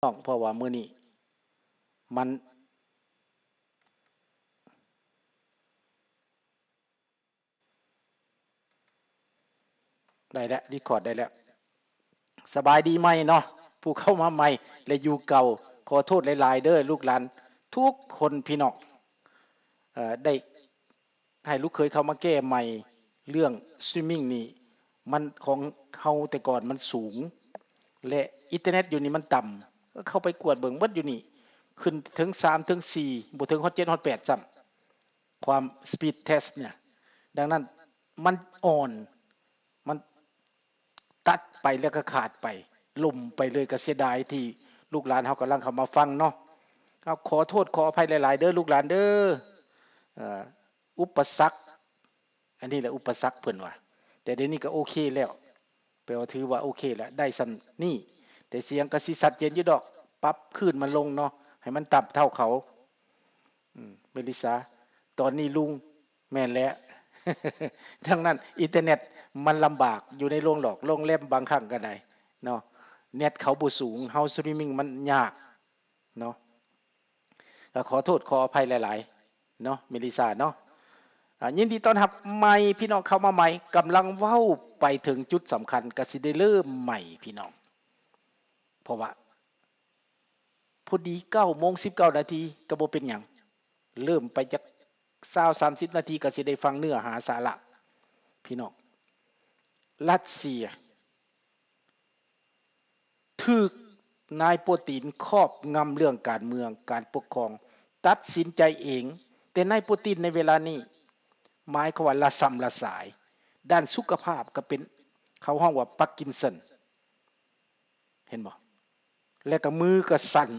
เพราะว่ามื้อนี้มันได้แล้วรีคอร์ดได้แล้วสบายดีไหมเนาะผู้เข้ามาใหม่และอยู่เก่าขอโทษหลายๆเด้อลูกหลานทุกคนพี่น้องได้ให้ลูกเคยเข้ามาแก้ใหม่เรื่องสตรีมมิ่งนี่มันของเฮาแต่ก่อนมันสูงและอินเทอร์เน็ตอยู่นี่มันต่ำก็เข้าไปกวดเบิ่งเบิดอยู่นี่ขึ้นถึง3ถึง4บ่ถึงฮอด7ฮอด8ซ้ำความสปีดเทสเนี่ยดังนั้นมันอ่อนมันตัดไปแล้วก็ขาดไปล่มไปเลยก็เสียดายที่ลูกหลานเฮากำลังเข้ามาฟังเนาะเอาขอโทษขออภัยหลายๆเด้อลูกหลานเด้ออุปสรรคอันนี้แหละอุปสรรคเพิ่นว่าแต่เดี๋ยวนี้ก็โอเคแล้วแปลว่าถือว่าโอเคแล้วได้ซ้ำนี่แต่เสียงก็สิชัดเจนอยู่ดอกปรับคลื่นมันลงเนาะให้มันต่ำเท่าเขาเมลิสาตอนนี้ลุงแม่นแล้ว ทั้งนั้นอินเทอร์เน็ตมันลำบากอยู่ในโรงหลอกโรงแรมบางครั้งก็ได้เนาะเน็ตเขาบ่สูงเฮาสตรีมมิ่งมันยากเนาะก็ขอโทษขออภัยหลายๆเนาะเมลิซาเนาะยินดีต้อนรับใหม่พี่น้องเข้ามาใหม่กำลังเว้าไปถึงจุดสำคัญก็สิได้เริ่มใหม่พี่น้องเพราะว่าพอดี9:19 นาทีก็บ่เป็นหยังเริ่มไปจัก20-30 นาทีก็สิได้ฟังเนื้อหาสาระพี่น้องรัสเซียถูกนายปูตินครอบงำเรื่องการเมืองการปกครองตัดสินใจเองแต่นายปูตินในเวลานี้หมายความว่าละซ้ำละสายด้านสุขภาพก็เป็นเขาห้องว่าพาร์กินสันเห็นบ่และก็มือก็สั่น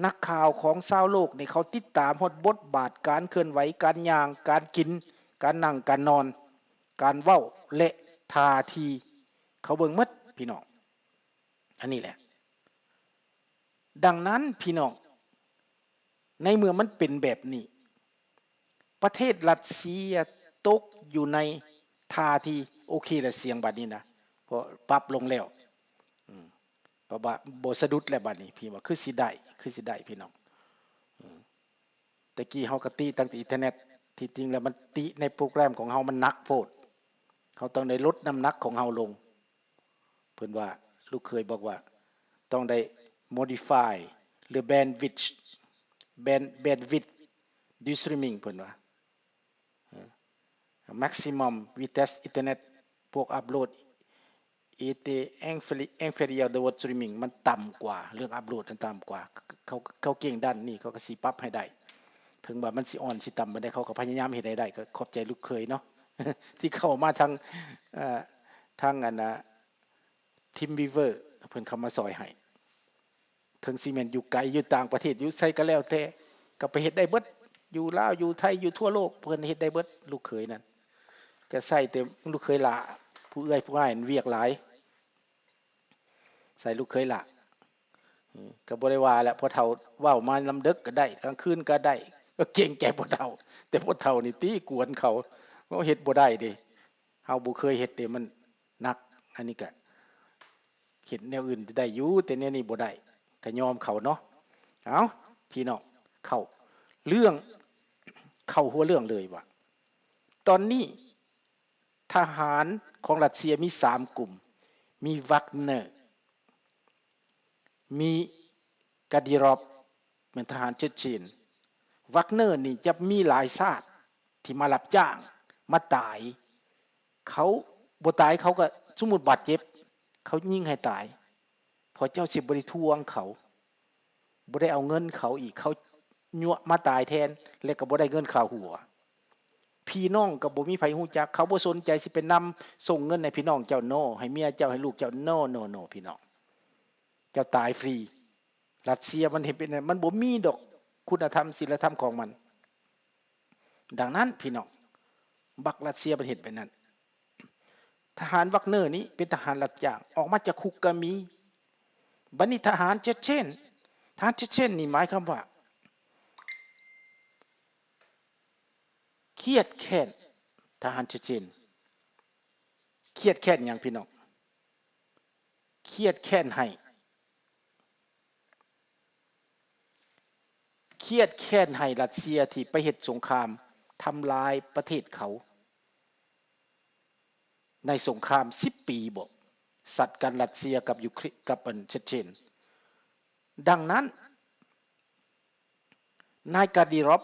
นักข่าวของชาวโลกนี่เขาติดตามฮอดบทบาทการเคลื่อนไหวการย่างการกินการนั่งการนอนการเว้าและท่าทีเขาเบิ่งหมดพี่น้องอันนี้แหละดังนั้นพี่น้องในเมื่อมันเป็นแบบนี้ประเทศรัสเซียตกอยู่ในท่าทีโอเคแล้วเสียงบัดนี้นะเพราะปรับลงแล้วเพราะว่าบ่สะดุดแล้วบัดนี้พี่ว่าคือสิได้พี่น้องแต่กี้เฮาก็ติตั้งแต่อินเทอร์เน็ตที่จริงแล้วมันติในโปรแกรมของเฮามันหนักโพดเขาต้องได้ลดน้ำหนักของเฮาลงเพิ่นว่าลูกเคยบอกว่าต้องได้ modify หรือ bandwidth d streaming เพิ่นว่า maximum vitesse internet พวกอัปโหลด it inferior the word streaming มันต่ำกว่าเรื่องอัปโหลดมันต่ำกว่าเขาเก่งด้านนี้เขาก็สิปรับให้ได้ถึงว่ามันสิอ่อนสิต่ำบ่ได้เขาก็พยายามเฮ็ดให้ได้ก็ขอบใจลูกเคยเนาะ ที่เข้ามาทางอันน่ะทีมวีเวอร์เพิ่นเข้ามาซอยให้ถึงสิแม่นอยู่ไกลอยู่ต่างประเทศอยู่ไสก็แล้วแต่ก็ไปเฮ็ดได้เบิดอยู่ลาวอยู่ไทยอยู่ทั่วโลกเพิ่นเฮ็ดได้เบิดลูกเขยนั่นก็ใส่แต่ลูกเขยหล่าผู้เอื้อยผู้อ้ายเวียกหลายใส่ลูกเขยหล่าก็บ่ได้ว่าแหละพ่อเฒ่าเว้ามาลำดึกก็ได้กลางคืนก็ได้ก็เก่งแก่พ่อเฒ่าแต่พ่อเฒ่านี่ตีกวนเขาเฮ็ดบ่ได้เด้เฮาบ่เคยเฮ็ดเด้มันหนักอันนี้ก็เฮ็ดแนวอื่นได้อยู่แต่แนวนี้บ่ได้ก็ยอมเขาเนาะเอ้าพี่น้องเข้าเรื่องเข้าหัวเรื่องเลยว่าตอนนี้ทหารของรัสเซียมี3กลุ่มมีวักเนอร์มีกาดิรอฟเป็นทหารเชเชนวักเนอร์นี่จะมีหลายชาติที่มารับจ้างมาตายเขาบ่ตายเขาก็สมมุติบาดเจ็บเขายิงให้ตายพอเจ้าสิบ่ได้ทวงเขาบ่ได้เอาเงินเขาอีกเขายั่วมาตายแทนแล้วก็บ่ได้เงินค่าหัวพี่น้องก็บ่มีไผฮู้จักเขาบ่สนใจสิไปนำส่งเงินให้พี่น้องเจ้าโนให้เมียเจ้าให้ลูกเจ้าโนพี่น้องเจ้าตายฟรีรัสเซียมันเห็นเป็นมันบ่มีดอกคุณธรรมศีลธรรมของมันดังนั้นพี่น้องบักรัสเซียมันเห็นเป็นนั้นทหารวักเนอร์นี้เป็นทหารรับจ้างออกมาจากคุกก็มีบัดนี้ทหารเชเชนนี่หมายความว่าเครียดแค้นทหารเชเชนเครียดแค้นหยังพี่น้องเครียดแค้นให้ เครียดแค้นให้รัสเซียที่ไปเฮ็ดสงครามทำลายประเทศเขาในสงคราม10 ปีบ่สัตว์กันรัสเซียกับยูเครนกับเชเชนดังนั้นนายกาดิรอฟ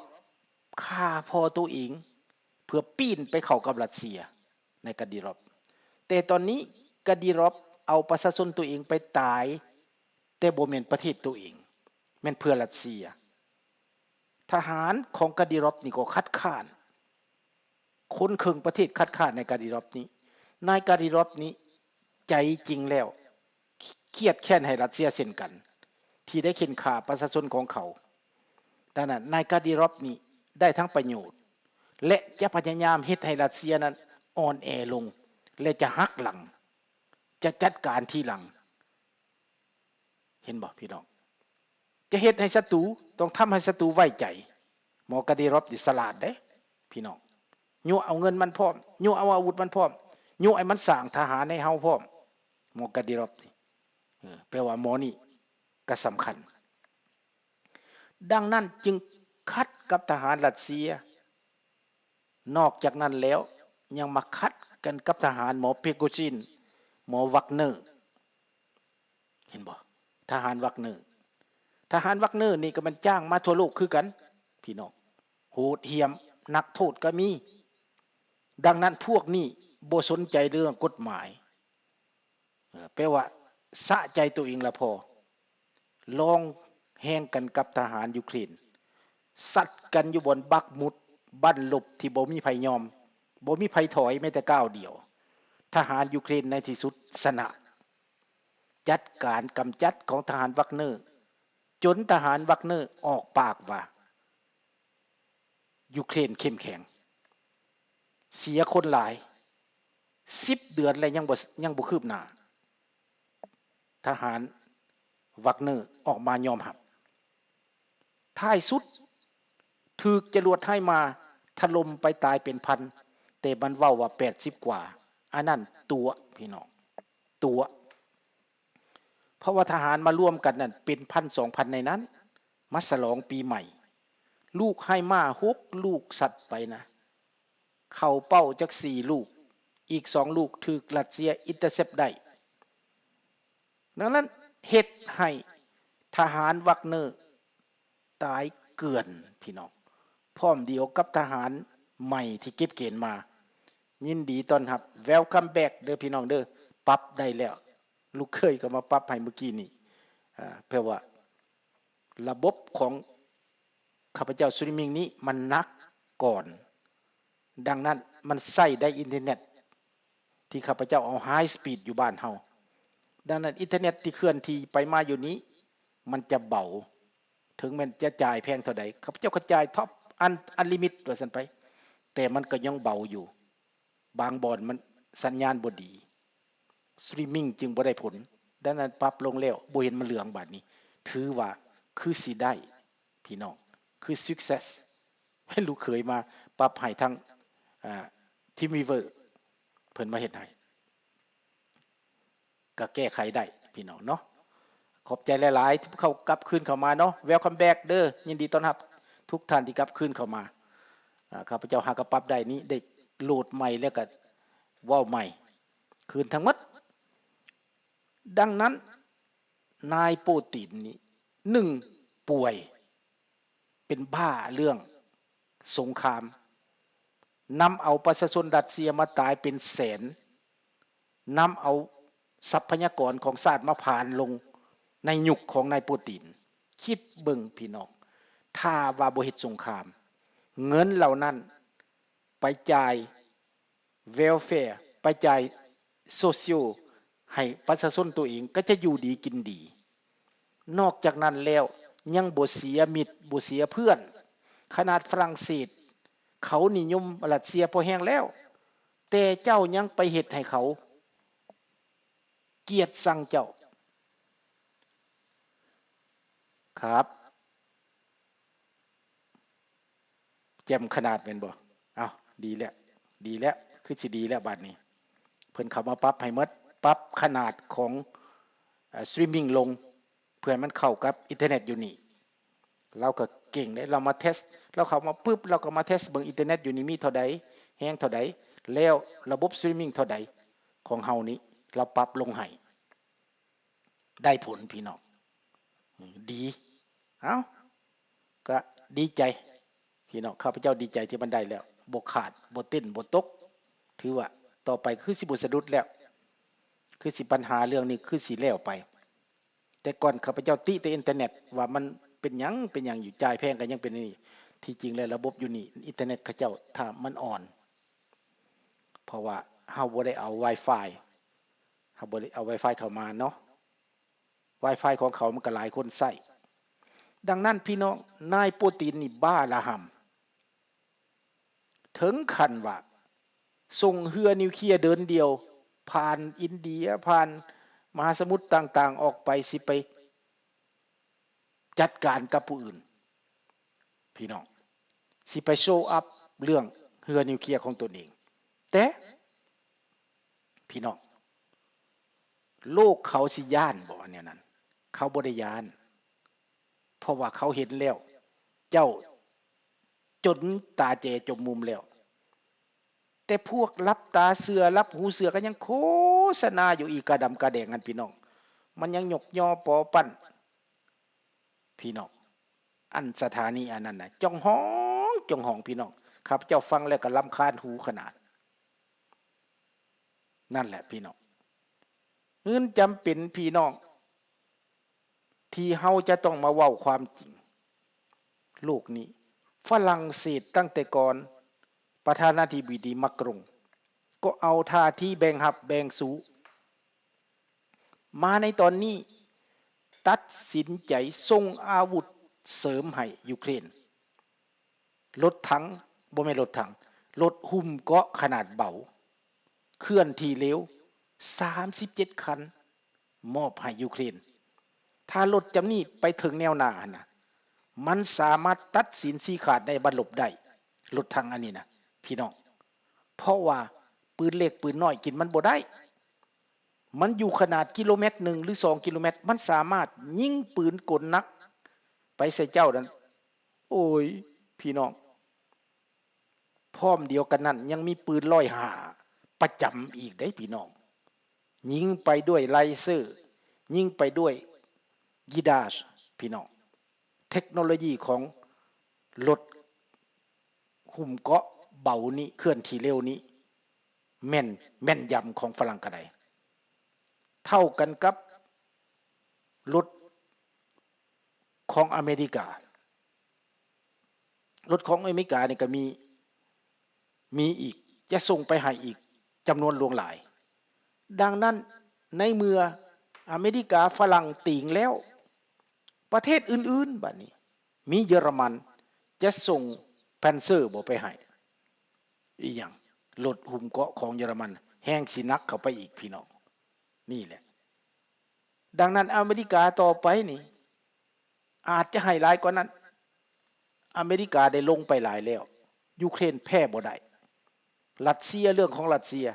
ฆ่าพ่อตัวเองเพื่อปีนไปเข้ากับรัสเซียในกาดิรอฟแต่ตอนนี้กาดิรอฟเอาประชาชนตัวเองไปตายแต่บ่แม่นประเทศตัวเองแม่นเพื่อรัสเซียทหารของกาดิรอฟนี่ก็คัดค้านคนครึ่งประเทศคัดค้านในกาดิรอฟนี้นายกาดิรอฟนี้ใจจริงแล้วเครียดแค้นให้รัสเซียเช่นกันที่ได้เข็นฆ่าประชาชนของเขาดังนั้นนายกาดิรอฟนี้ได้ทั้งประโยชน์และจะพยายามเฮ็ดให้รัสเซียนั้นอ่อนแอลงและจะหักหลังจะจัดการทีหลังเห็นบ่พี่น้องจะเฮ็ดให้ศัตรูต้องทำให้ศัตรูไว้ใจหมอกาดิรอฟนี่ฉลาดเด้พี่น้องยั่วเอาเงินมันพร้อมยั่วเอาอาวุธมันพร้อมยั่วให้มันสร้างทหารให้เฮาพร้อมหมอกาดิรอฟนี่แปลว่าหมอนี่ก็สำคัญดังนั้นจึงคัดกับทหารรัสเซียนอกจากนั้นแล้วยังมาคัดกันกับทหารหมอเพโกชินหมอวักเนอร์เห็นบ่ทหารวักเนอร์นี่ก็มันจ้างมาทั่วโลกคือกันพี่น้องโหดเหี้ยมนักโทษก็มีดังนั้นพวกนี้บ่สนใจเรื่องกฎหมายแปลว่าสะใจตัวเองละพอลองแห่งกันกับทหารยูเครนสัตว์กันอยู่บนบักมุดบ้านลบที่บ่มีไผยอมบ่มีไผถอยแม้แต่ก้าวเดียวทหารยูเครนในที่สุดชนะจัดการกำจัดของทหารวักเนอร์จนทหารวักเนอร์ออกปากว่ายูเครนเข้มแข็งเสียคนหลาย10 เดือนแล้วยังบ่คืบหน้าทหารวักเนอร์ออกมายอมรับท้ายสุดถูกจรวดให้มาถล่มไปตายเป็นพันแต่มันเว้าว่า80 กว่าอันนั้นตัวพี่น้องตัวเพราะว่าทหารมาร่วมกันนั่นเป็น1,000-2,000ในนั้นมาฉลองปีใหม่ลูกให้มา6 ลูกสัตว์ไปนะเข้าเป้าจัก4 ลูกอีก2 ลูกถูกรัสเซียอินเตอร์เซปได้ดังนั้นเฮ็ดให้ทหารวักเนอร์ตายเกินพี่น้องพร้อมเดียวกับทหารใหม่ที่เก็บเกณฑ์มายินดีต้อนรับ Welcome back เด้อพี่น้องเด้อปรับได้แล้วลูกเคยก็มาปรับให้เมื่อกี้นี่แปลว่าระบบของข้าพเจ้าสตรีมมิ่งนี้มันหนักก่อนดังนั้นมันใช้ได้อินเทอร์เน็ตที่ข้าพเจ้าเอาไฮสปีดอยู่บ้านเฮาดังนั้นอินเทอร์เน็ตที่เคลื่อนที่ไปมาอยู่นี้มันจะเบาถึงมันจะจ่ายแพงเท่าใดข้าพเจ้าก็จ่ายท็อปอันลิมิตว่าซั่นไปแต่มันก็ยังเบาอยู่บางบ่อนมันสัญญาณบ่ดีสตรีมมิ่งจึงบ่ได้ผลดังนั้นปรับลงแล้วบ่เห็นมันเหลืองบัดนี้ถือว่าคือสิได้พี่น้องคือ success ให้ลูกเคยมาปรับให้ทั้งทีมวีเวอร์เพิ่นมาเฮ็ดให้ก็แก้ไขได้พี่น้องเนาะขอบใจหลายๆที่เข้ากลับคืนเข้ามาเนาะ Welcome back เด้อยินดีต้อนรับทุกท่านที่กลับคืนเข้ามาข้าพเจ้าหากปรับได้นี้ได้โหลดใหม่แล้วก็เว้าใหม่คืนทั้งหมดดังนั้นนายโปตินนี่1ป่วยเป็นบ้าเรื่องสงครามนำเอาประชาชนรัสเซียมาตายเป็นแสนนำเอาทรัพยากรของชาติมาผ่านลงในยุคของนายปูตินคิดเบิ่งพี่น้องถ้าว่าบ่เฮ็ดสงครามเงินเหล่านั้นไปจ่ายเวลแฟร์ไปจ่ายโซเชียลให้ประชาชนตัวเองก็จะอยู่ดีกินดีนอกจากนั้นแล้วยังบ่เสียมิตรบ่เสียเพื่อนขนาดฝรั่งเศสเขานิยมรัสเซียพอแห้งแล้วแต่เจ้ายังไปเฮ็ดให้เขาเกลียดชังเจ้าครับแจ่มขนาดแม่นบ่อ้าวดีแล้วคือสิดีแล้วบัดนี้เพิ่นเข้ามาปรับให้หมดปรับขนาดของสตรีมมิ่งลงเพื่อมันเข้ากับอินเทอร์เน็ตอยู่นี่ เราก็เก่งได้เรามาเทสเราเข้ามาปึ๊บเราก็มาเทสเบิ่งอินเทอร์เน็ตอยู่นี่มีเท่าใดแฮงเท่าใดแล้วระบบสตรีมมิ่งเท่าใดของเฮานี้เราปรับลงให้ได้ผลพี่น้องดีเอ้าก็ดีใจพี่น้องข้าพเจ้าดีใจที่มันได้แล้วบ่ขาดบ่เต้นบ่ตกถือว่าต่อไปคือสิบ่สะดุดแล้วคือสิปัญหาเรื่องนี้คือสิแล้วไปแต่ก่อนข้าพเจ้าติแต่อินเทอร์เน็ตว่ามันเป็นหยังอยู่จ่ายแพงก็ยังเป็นนี่ที่จริงแล้วระบบอยู่นี่อินเทอร์เน็ตเขาเจ้าถ้ามันอ่อนเพราะว่าเฮาบ่ได้เอา Wi-Fi เฮาบ่ได้เอา Wi-Fi เข้ามาเนาะ Wi-Fi ของเขามันก็หลายคนใช้ดังนั้นพี่น้องนายโปรตีนนี่บ้าละห่ำถึงขั้นว่าส่งเรือนิวเคลียร์เดินเดียวผ่านอินเดียผ่านมหาสมุทรต่างๆออกไปสิไปจัดการกับผู้อื่นพี่น้องสิไปโชว์อัพเรื่องเรือนิวเคลียร์ของตนเองแต่พี่น้องโลกเขาสิย่านบ่เนี่ยนั้นเขาบ่ได้ย่านเพราะว่าเขาเห็นแล้วเจ้าจนตาเจจมมุมแล้วแต่พวกรับตาเสือรับหูเสือก็ยังโฆษณาอยู่อีกกระดำกระแดงกันพี่น้องมันยังหยกยอปอปั้นพี่น้องอันสถานีอันนั้นน่ะจ้องห้องพี่น้องครับเจ้าฟังแล้วก็รำคาญหูขนาดนั่นแหละพี่น้องเงินจำเป็นพี่น้องที่เฮาจะต้องมาเว้าความจริงโลกนี้ฝรั่งเศสตั้งแต่ก่อนประธานาธิบดีมักรงก็เอาท่าที่แบ่งหับแบ่งสู้มาในตอนนี้ตัดสินใจส่งอาวุธเสริมให้ยูเครนรถถังบ่แม่นรถถังรถหุ้มเกราะขนาดเบาเคลื่อนที่เร็ว37คันมอบให้ยูเครนถ้ารถจำนี้ไปถึงแนวหน้านะมันสามารถตัดสินชี้ขาดได้บรรลบได้รถถังอันนี้นะพี่น้องเพราะว่าปืนเล็กปืนน้อยกินมันบ่ได้มันอยู่ขนาดกิโลเมตร1หรือ2กิโลเมตรมันสามารถยิงปืนกลนักไปใส่เจ้านั้นโอ้ยพี่น้องพร้อมเดียวกันนั้นยังมีปืน105ประจำอีกได้พี่น้องยิงไปด้วยไลเซอร์ยิงไปด้วยยีดาชพี่น้องเทคโนโลยีของรถหุ้มเกราะเบานี้เคลื่อนที่เร็วนี้แม่นยำของฝรั่งกระไดเท่ากันกับรถของอเมริการถของอเมริกานี่ก็มีอีกจะส่งไปให้อีกจำนวนหลวงหลายดังนั้นในเมื่ออเมริกาฝรั่งติ่งแล้วประเทศอื่นๆบัดนี้มีเยอรมันจะส่งแพนเซอร์บ่ไปให้อีหยังรถหุ้มเกราะของเยอรมันแห้งสินักเข้าไปอีกพี่น้องนี่แหละดังนั้นอเมริกาต่อไปนี่อาจจะให้หลายกว่านั้นอเมริกาได้ลงไปหลายแล้วยูเครนแพ้บ่ได้รัสเซียเรื่องของรัสเซีย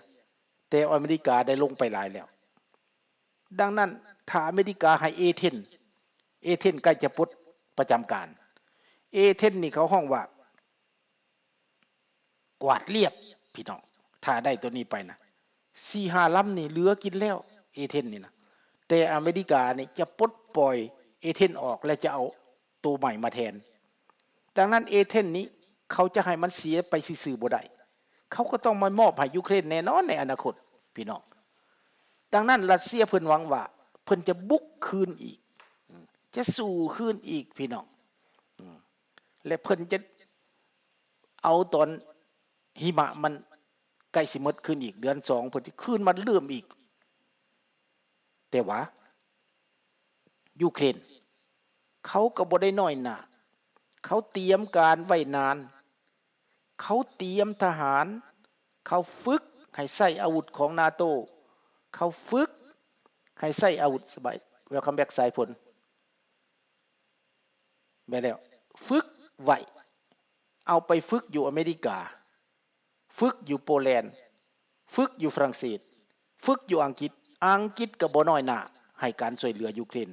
แต่อเมริกาได้ลงไปหลายแล้วดังนั้นถ้าอเมริกาให้เอเธนใกล้จะปลดประจำการเอเธนนี่เขาห้องว่ากวาดเรียบพี่น้องถ้าได้ตัวนี้ไปนะ4-5 ลำนี่เหลือกินแล้วเอเธนนี่นะแต่อเมริกานี่จะปลดปล่อยเอเธนออกและจะเอาตัวใหม่มาแทนดังนั้นเอเธนนี้เขาจะให้มันเสียไปซื่อๆบ่ได้เขาก็ต้องมามอบให้ยูเครนแน่นอนในอนาคตพี่น้องดังนั้นรัสเซียเพิ่นหวังว่าเพิ่นจะบุกคืนอีกจะสู่คืนอีกพี่น้องและเพิ่นจะเอาตอนหิมะมันใกล้สิหมดคืนอีกเดือน2เพิ่นสิคืนมาเริ่มอีกแต่ว่ายูเครนเขาก็บ่ได้น้อยหน้าเขาเตรียมการไว้นานเขาเตรียมทหารเขาฝึกให้ใช้อาวุธของนาโตเขาฝึกให้ใช้อาวุธสบายเวลคัมแบ็กสายฝนไปแล้วฝึกไว้เอาไปฝึกอยู่อเมริกาฝึกอยู่โปแลนด์ฝึกอยู่ฝรั่งเศสฝึกอยู่อังกฤษก็บ่น้อยหน้าให้การช่วยเหลือยูเครน